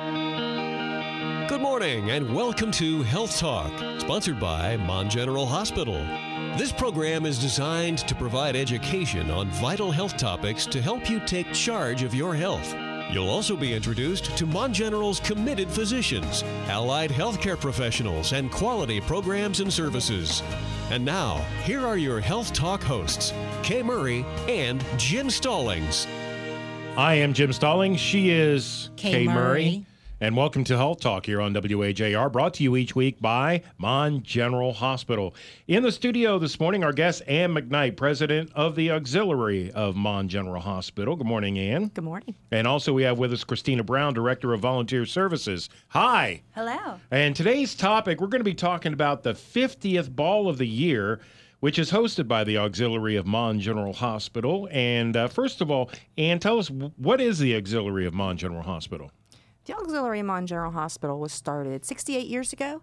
Good morning and welcome to Health Talk, sponsored by Mon General Hospital. This program is designed to provide education on vital health topics to help you take charge of your health. You'll also be introduced to Mon General's committed physicians, allied healthcare professionals, and quality programs and services. And now, here are your Health Talk hosts, Kay Murray and Jim Stallings. I am Jim Stallings. She is Kay Murray. And welcome to Health Talk here on WAJR, brought to you each week by Mon General Hospital. In the studio this morning, our guest, Ann McKnight, president of the Auxiliary of Mon General Hospital. Good morning, Ann. Good morning. And also we have with us Christina Brown, director of volunteer services. Hi. Hello. And today's topic, we're going to be talking about the 50th Ball of the Year, which is hosted by the Auxiliary of Mon General Hospital. And first of all, Ann, tell us, what is the Auxiliary of Mon General Hospital? The Auxiliary of Mon General Hospital was started 68 years ago,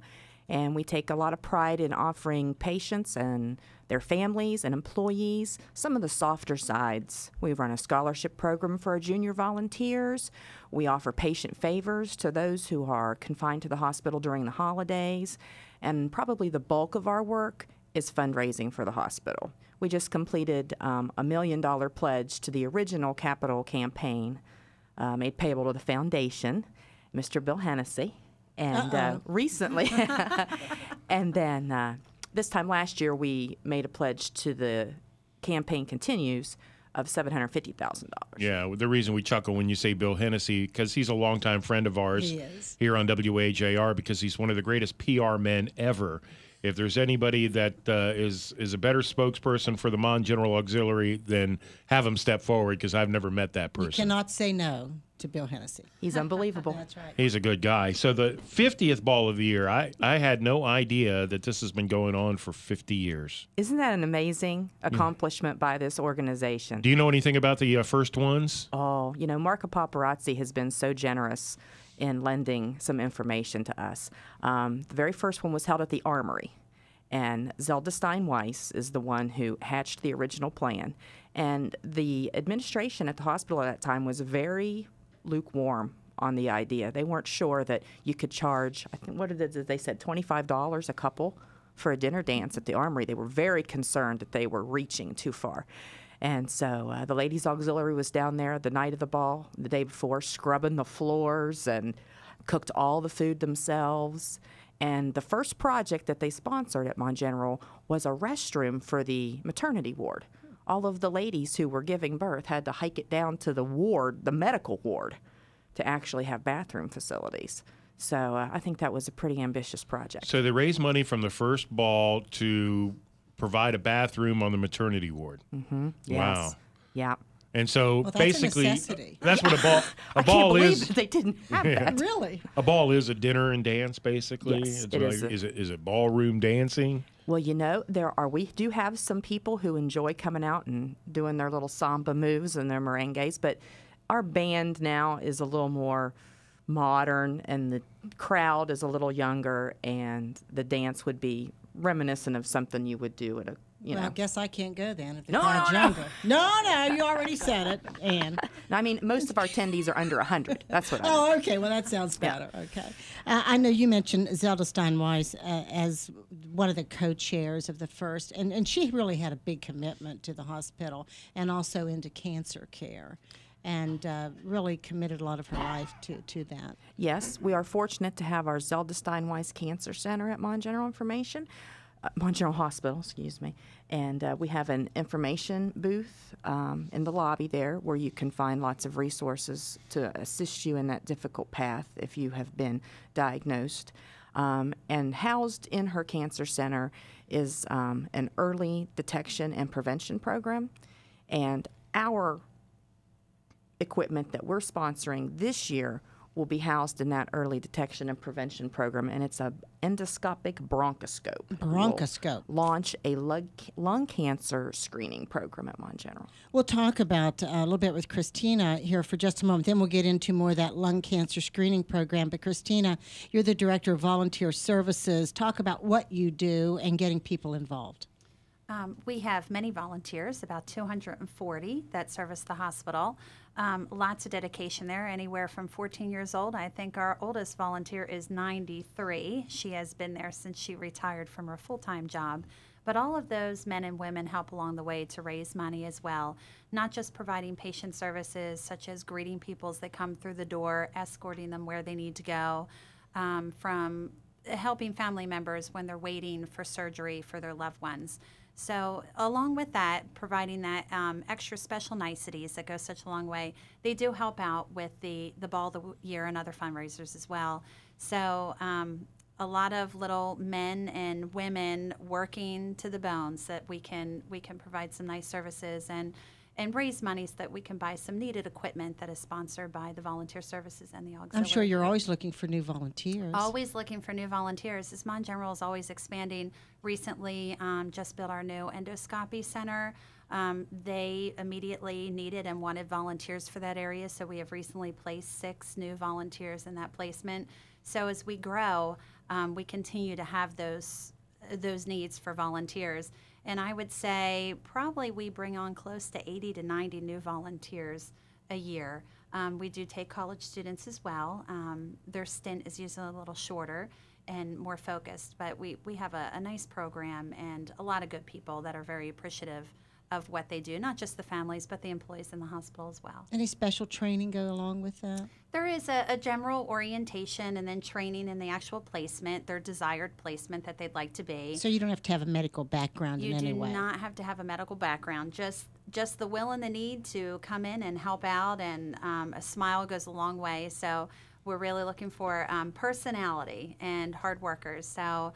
and we take a lot of pride in offering patients and their families and employees some of the softer sides. We run a scholarship program for our junior volunteers. We offer patient favors to those who are confined to the hospital during the holidays, and probably the bulk of our work is fundraising for the hospital. We just completed a $1 million pledge to the original capital campaign made payable to the foundation, Mr. Bill Hennessy, and recently, and then this time last year we made a pledge to the campaign continues of $750,000. Yeah, the reason we chuckle when you say Bill Hennessy, because he's a longtime friend of ours here on WAJR, because he's one of the greatest PR men ever. If there's anybody that is a better spokesperson for the Mon General Auxiliary, then have him step forward, because I've never met that person. You cannot say no to Bill Hennessy. He's unbelievable. That's right. He's a good guy. So the 50th Ball of the Year, I had no idea that this has been going on for 50 years. Isn't that an amazing accomplishment by this organization? Do you know anything about the first ones? Oh, Marco Paparazzi has been so generous in lending some information to us. The very first one was held at the Armory, and Zelda Stein-Weiss is the one who hatched the original plan. And the administration at the hospital at that time was very lukewarm on the idea. They weren't sure that you could charge, I think, what did they said, $25 a couple for a dinner dance at the Armory. They were very concerned that they were reaching too far. And so the ladies' auxiliary was down there the night of the ball, the day before, scrubbing the floors and cooked all the food themselves. And the first project that they sponsored at Mon General was a restroom for the maternity ward. All of the ladies who were giving birth had to hike it down to the ward, the medical ward, to actually have bathroom facilities. So I think that was a pretty ambitious project. So they raised money from the first ball to provide a bathroom on the maternity ward. Mm-hmm. Yes. Wow. Yeah. And so Well, that's basically, a necessity. that's what a ball I can't believe is. that they didn't have that. Really? A ball is a dinner and dance, basically. Yes, It's it like- is. Is it ballroom dancing? Well, we do have some people who enjoy coming out and doing their little samba moves and their merengues, but our band now is a little more modern, and the crowd is a little younger, and the dance would be reminiscent of something you would do at a, Well, I guess I can't go then if the No, crowd's no, no. younger. No, you already said it, Ann. I mean, most of our attendees are under 100. That's what I mean. Oh, okay. Well, that sounds better. Okay. I know you mentioned Zelda Stein-Weiss as one of the co-chairs of the first, and she really had a big commitment to the hospital and also into cancer care, and really committed a lot of her life to that. Yes, we are fortunate to have our Zelda Stein-Weiss Cancer Center at Mon General Mon General Hospital, excuse me. And we have an information booth in the lobby there where you can find lots of resources to assist you in that difficult path if you have been diagnosed. And housed in her cancer center is an early detection and prevention program. And our equipment that we're sponsoring this year will be housed in that early detection and prevention program, and it's a endoscopic bronchoscope. Bronchoscope. We'll launch a lung cancer screening program at Mon General. We'll talk about a little bit with Christina here for just a moment. Then we'll get into more of that lung cancer screening program. But Christina, you're the Director of Volunteer Services. Talk about what you do and getting people involved. We have many volunteers, about 240 that service the hospital. Lots of dedication there, anywhere from 14 years old. I think our oldest volunteer is 93. She has been there since she retired from her full-time job. But all of those men and women help along the way to raise money as well, not just providing patient services such as greeting people as they come through the door, escorting them where they need to go, from helping family members when they're waiting for surgery for their loved ones. So along with that, providing that extra special niceties that go such a long way, they do help out with the Ball of the Year and other fundraisers as well. So a lot of little men and women working to the bones that we can provide some nice services and raise money so that we can buy some needed equipment that is sponsored by the volunteer services and the auxiliary. I'm sure you're always looking for new volunteers. Always looking for new volunteers. As Mon General is always expanding. Recently, just built our new endoscopy center. They immediately needed and wanted volunteers for that area, so we have recently placed 6 new volunteers in that placement. So as we grow, we continue to have those needs for volunteers. And I would say probably we bring on close to 80 to 90 new volunteers a year. We do take college students as well. Their stint is usually a little shorter and more focused, but we have a nice program and a lot of good people that are very appreciative of what they do, not just the families, but the employees in the hospital as well. Any special training go along with that? There is a general orientation and then training in the actual placement, their desired placement that they'd like to be. So you don't have to have a medical background in any way? You do not have to have a medical background, just the will and the need to come in and help out, and a smile goes a long way. So we're really looking for personality and hard workers. So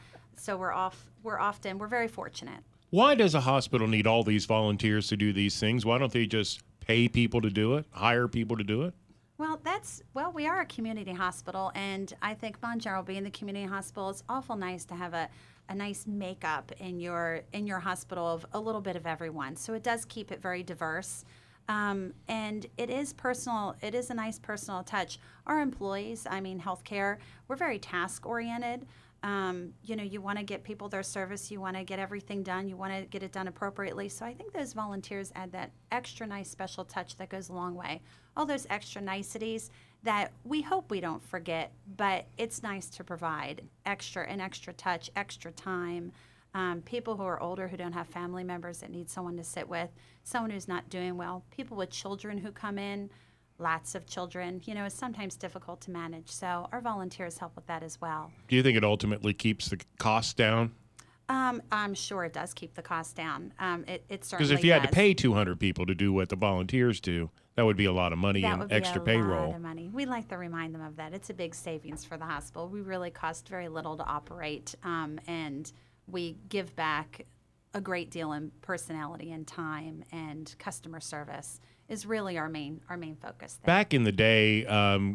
we're very fortunate. Why does a hospital need all these volunteers to do these things? Why don't they just pay people to do it, hire people to do it? Well, we are a community hospital, and I think Mon General being the community hospital, it's awful nice to have a nice makeup in your hospital of a little bit of everyone. So it does keep it very diverse. And it is personal. It is a nice personal touch. Our employees, healthcare, we're very task oriented. You want to get people their service, you want to get everything done, you want to get it done appropriately. So I think those volunteers add that extra nice special touch that goes a long way. All those extra niceties that we hope we don't forget, but it's nice to provide an extra touch, extra time. People who are older who don't have family members that need someone to sit with, someone who's not doing well, people with children who come in, lots of children, it's sometimes difficult to manage. So our volunteers help with that as well. Do you think it ultimately keeps the costs down? I'm sure it does keep the cost down. It certainly does. Because if you had to pay 200 people to do what the volunteers do, that would be a lot of money and extra payroll. That would be a lot of money. We like to remind them of that. It's a big savings for the hospital. We really cost very little to operate, and we give back a great deal in personality and time, and customer service is really our main focus there. Back in the day,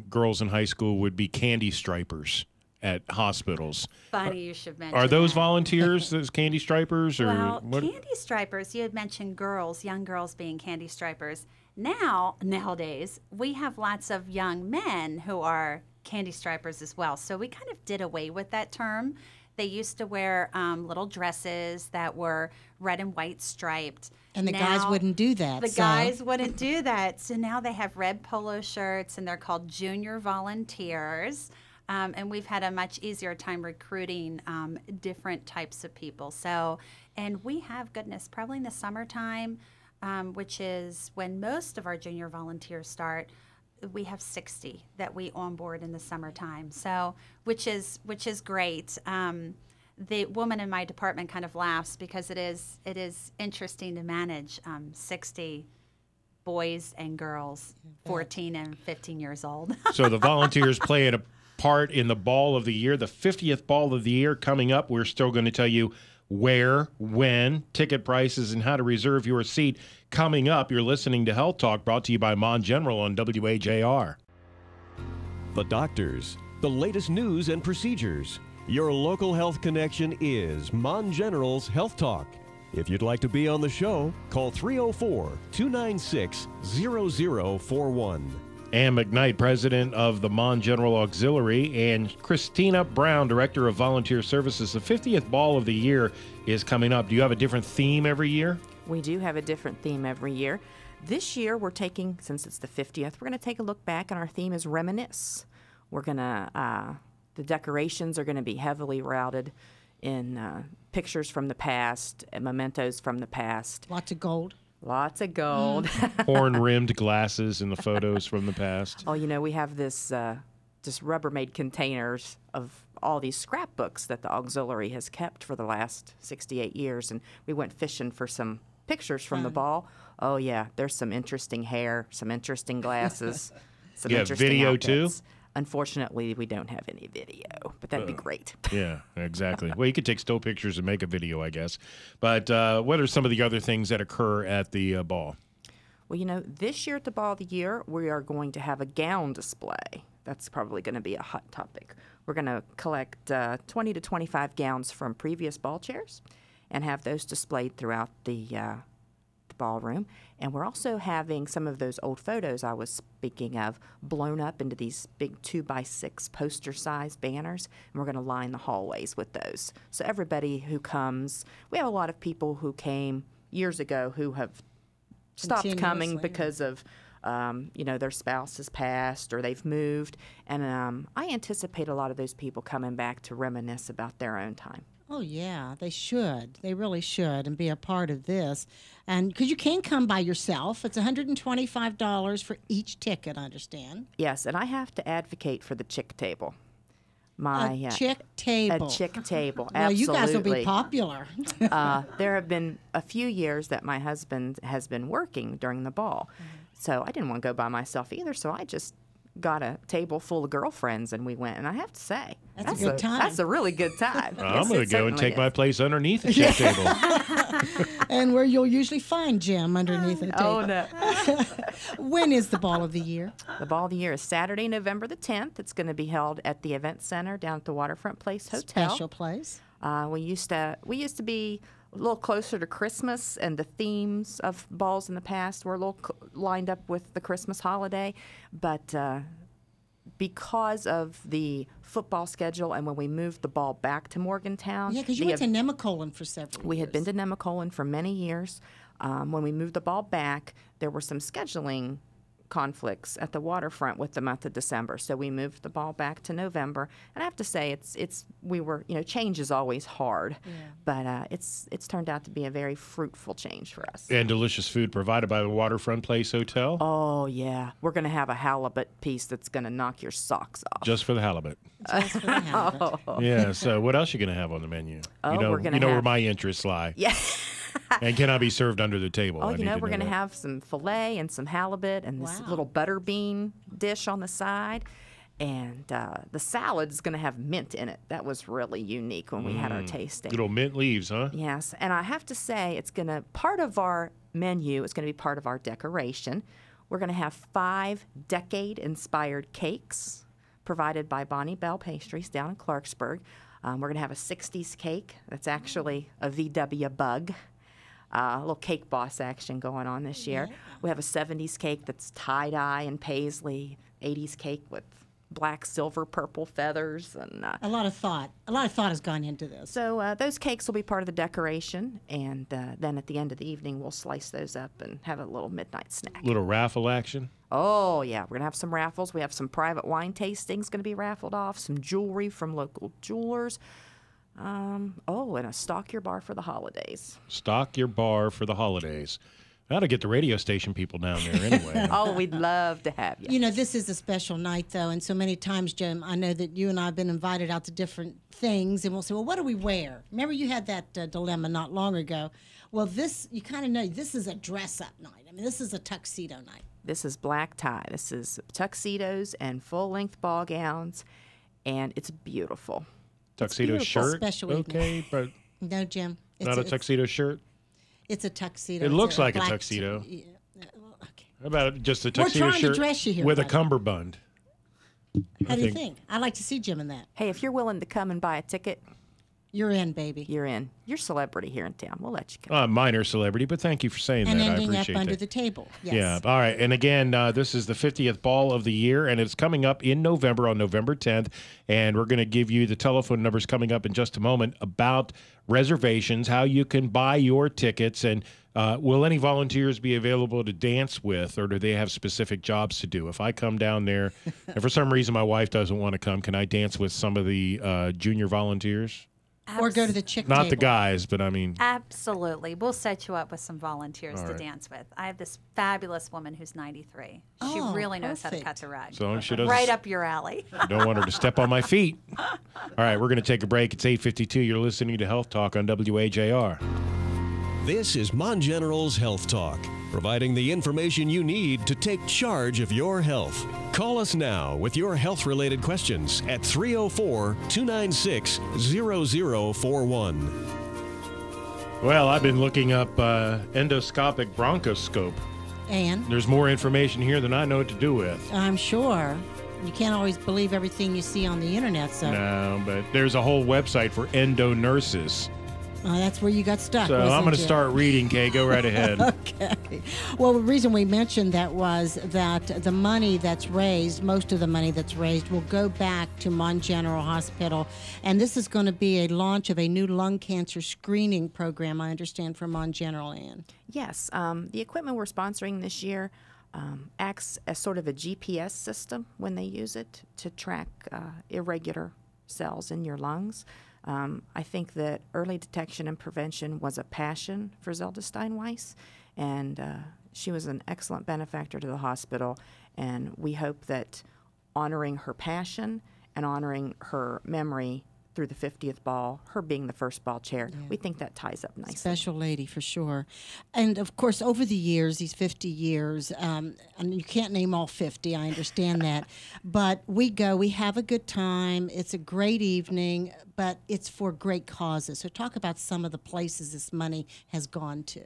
girls in high school would be candy stripers at hospitals. Funny you should mention Are those that. volunteers, those candy stripers? Or well, what? Candy stripers, you had mentioned young girls being candy stripers. Nowadays, we have lots of young men who are candy stripers as well. So we kind of did away with that term. They used to wear little dresses that were red and white striped. And the guys wouldn't do that. Guys wouldn't do that. So now they have red polo shirts, and they're called junior volunteers. And we've had a much easier time recruiting different types of people. So, and we have, probably in the summertime, which is when most of our junior volunteers start, we have 60 that we onboard in the summertime. So, which is great. The woman in my department kind of laughs because it is interesting to manage 60 boys and girls, 14 and 15 years old. So the volunteers play a part in the Ball of the Year, the 50th Ball of the Year coming up. We're still going to tell you where, when, ticket prices, and how to reserve your seat coming up. You're listening to Health Talk, brought to you by Mon General on WAJR. The doctors, the latest news and procedures. Your local health connection is Mon General's Health Talk. If you'd like to be on the show, call 304-296-0041. Ann McKnight, president of the Mon General Auxiliary, and Christina Brown, director of volunteer services. The 50th Ball of the Year is coming up. Do you have a different theme every year? We do have a different theme every year. This year, we're taking, since it's the 50th, we're going to take a look back, and our theme is reminisce. We're going to, the decorations are going to be heavily routed in pictures from the past, and mementos from the past. Lots of gold. Lots of gold. Horn-rimmed glasses in the photos from the past. Oh, we have this just Rubbermaid containers of all these scrapbooks that the auxiliary has kept for the last 68 years, and we went fishing for some pictures from the ball. Oh, yeah, there's some interesting hair, some interesting glasses, some interesting video, outfits. too? Unfortunately, we don't have any video, but that'd be great. Yeah, exactly. Well, you could take still pictures and make a video, I guess. But what are some of the other things that occur at the ball? Well, this year at the Ball of the Year, we are going to have a gown display. That's probably going to be a hot topic. We're going to collect 20 to 25 gowns from previous ball chairs and have those displayed throughout the ballroom. And we're also having some of those old photos I was speaking of blown up into these big 2x6 poster-sized banners, and we're going to line the hallways with those. So everybody who comes, we have a lot of people who came years ago who have stopped coming because of their spouse has passed or they've moved, and I anticipate a lot of those people coming back to reminisce about their own time. Oh, yeah, they should. They really should, and be a part of this. And because you can come by yourself. It's $125 for each ticket, I understand. Yes, and I have to advocate for the chick table. A chick table. A chick table, well, absolutely. you guys will be popular. There have been a few years that my husband has been working during the ball. So I didn't want to go by myself either, so I just got a table full of girlfriends, and we went. And I have to say, that's a good time. That's a really good time. I'm going to go and take my place underneath the chick table. And where you'll usually find Jim underneath the table. Oh, no. When is the Ball of the Year? The Ball of the Year is Saturday, November the 10th. It's going to be held at the Event Center down at the Waterfront Place Hotel. Special place. We used to be a little closer to Christmas, and the themes of balls in the past were a little lined up with the Christmas holiday. But because of the football schedule and when we moved the ball back to Morgantown. Yeah, because you went to Nemacolin for several years. We had been to Nemacolin for many years. When we moved the ball back, there were some scheduling conflicts at the waterfront with the month of December, so we moved the ball back to November. And I have to say, change is always hard, but it's turned out to be a very fruitful change for us. And delicious food provided by the Waterfront Place Hotel. Oh yeah, we're going to have a halibut piece that's going to knock your socks off. Just for the halibut. Just for the halibut. Yeah. So what else are you going to have on the menu? We're going to where my interests lie. Yeah. And cannot be served under the table. Oh, we're going to have some filet and some halibut and this little butter bean dish on the side. And the salad is going to have mint in it. That was really unique when we had our tasting. Good old mint leaves, huh? Yes. And I have to say, part of our menu is going to be part of our decoration. We're going to have 5 decade-inspired cakes provided by Bonnie Bell Pastries down in Clarksburg. We're going to have a 60s cake that's actually a VW bug. A little Cake Boss action going on this year. Yeah. We have a 70s cake that's tie-dye and paisley, 80s cake with black, silver, purple feathers. And a lot of thought has gone into this. So those cakes will be part of the decoration, and then at the end of the evening, we'll slice those up and have a little midnight snack. Little raffle action? Oh, yeah. We're going to have some raffles. We have some private wine tastings going to be raffled off, some jewelry from local jewelers. And a stock your bar for the holidays. Stock your bar for the holidays. How to get the radio station people down there anyway. Oh, we'd love to have you. This is a special night, though, and so many times, Jim, I know that you and I have been invited out to different things, and we'll say, well, what do we wear? Remember you had that dilemma not long ago. Well, this, you kind of know, this is a dress-up night. I mean, this is a tuxedo night. This is black tie. This is tuxedos and full-length ball gowns, and it's beautiful. Tuxedo shirt? Special okay, but no, Jim. Not a tuxedo shirt? It's a tuxedo. It looks like a tuxedo. Okay. How about just a tuxedo We're trying shirt to dress you here, with buddy. a cummerbund? How do you think? I'd like to see Jim in that. Hey, if you're willing to come and buy a ticket, You're in, baby. You're in. You're celebrity here in town. We'll let you go. Minor celebrity, but thank you for saying And that. I ending up appreciate under that. the table. Yes. Yeah. All right. And again, this is the 50th ball of the year, and it's coming up in November, on November 10th. And we're going to give you the telephone numbers coming up in just a moment about reservations, how you can buy your tickets, and will any volunteers be available to dance with, or do they have specific jobs to do? If I come down there, and for some reason my wife doesn't want to come, can I dance with some of the junior volunteers? Or go to the chick Not table. the guys, but I mean. Absolutely. We'll set you up with some volunteers to dance with. I have this fabulous woman who's 93. She really knows how to cut the rug. So she doesn't. Right up your alley. I don't want her to step on my feet. All right, we're going to take a break. It's 8:52. You're listening to Health Talk on WAJR. This is Mon General's Health Talk, providing the information you need to take charge of your health. Call us now with your health-related questions at 304-296-0041. Well, I've been looking up endoscopic bronchoscope. And There's more information here than I know what to do with. I'm sure you can't always believe everything you see on the internet. So No, but there's a whole website for endo nurses. that's where you got stuck. So I'm wasn't going to you? start reading, Kay. Go right ahead. Okay. Well, the reason we mentioned that was that the money that's raised, most of the money that's raised, will go back to Mon General Hospital. And this is going to be a launch of a new lung cancer screening program, I understand, from Mon General, Ann. Yes, the equipment we're sponsoring this year acts as sort of a GPS system when they use it to track irregular cells in your lungs. I think that early detection and prevention was a passion for Zelda Steinweiss, and she was an excellent benefactor to the hospital, and we hope that honoring her passion and honoring her memory through the 50th ball, her being the first ball chair, we think that ties up nicely. Special lady, for sure. And, of course, over the years, these 50 years, and you can't name all 50, I understand that, but we have a good time. It's a great evening, but it's for great causes. So talk about some of the places this money has gone to.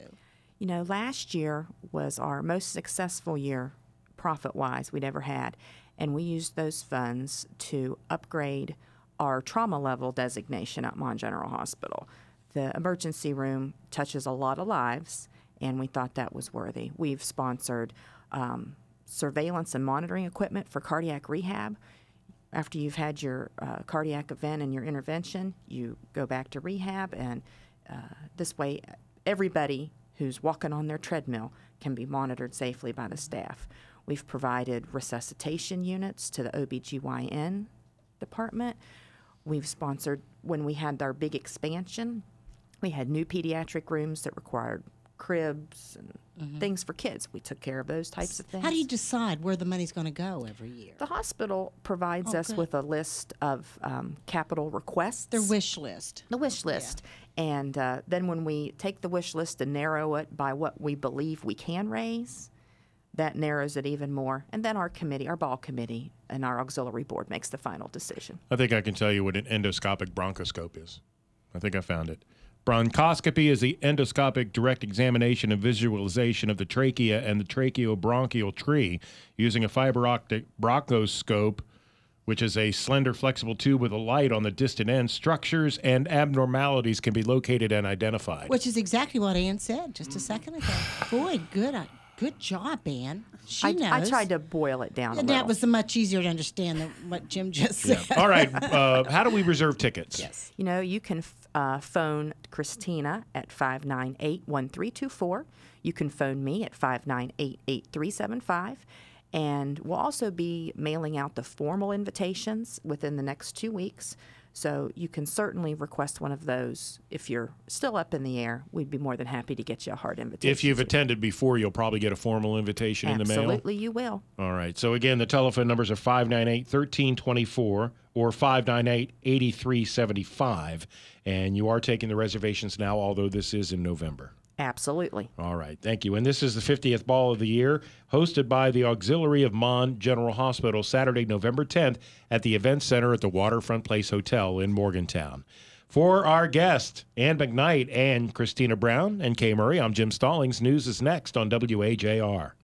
You know, last year was our most successful year, profit-wise, we'd ever had, and we used those funds to upgrade our trauma level designation at Mon General Hospital. The emergency room touches a lot of lives, and we thought that was worthy. We've sponsored surveillance and monitoring equipment for cardiac rehab. After you've had your cardiac event and your intervention, you go back to rehab, and this way everybody who's walking on their treadmill can be monitored safely by the staff. We've provided resuscitation units to the OBGYN department. We've sponsored, when we had our big expansion, we had new pediatric rooms that required cribs and things for kids. We took care of those types of things. How do you decide where the money's going to go every year? The hospital provides us with a list of capital requests. Their wish list. The wish list. And then when we take the wish list and narrow it by what we believe we can raise, that narrows it even more. And then our committee, our ball committee, and our auxiliary board makes the final decision. I think I can tell you what an endoscopic bronchoscope is. I think I found it. Bronchoscopy is the endoscopic direct examination and visualization of the trachea and the tracheobronchial tree using a fiber optic bronchoscope, which is a slender, flexible tube with a light on the distant end. Structures and abnormalities can be located and identified. Which is exactly what Ann said just a second ago. Boy, good job, Ann. She knows. I tried to boil it down a little. That was much easier to understand than what Jim just said. All right. How do we reserve tickets? Yes. You know, you can phone Christina at 598-1324. You can phone me at 598-8375. And we'll also be mailing out the formal invitations within the next 2 weeks. So you can certainly request one of those. If you're still up in the air, we'd be more than happy to get you a hard invitation. If you've attended before, you'll probably get a formal invitation in the mail. Absolutely, you will. All right. So, again, the telephone numbers are 598-1324 or 598-8375. And you are taking the reservations now, although this is in November. Absolutely. All right. Thank you. And this is the 50th Ball of the Year, hosted by the Auxiliary of Mon General Hospital, Saturday, November 10th at the Event Center at the Waterfront Place Hotel in Morgantown. For our guests, Ann McKnight and Christina Brown and Kay Murray, I'm Jim Stallings. News is next on WAJR.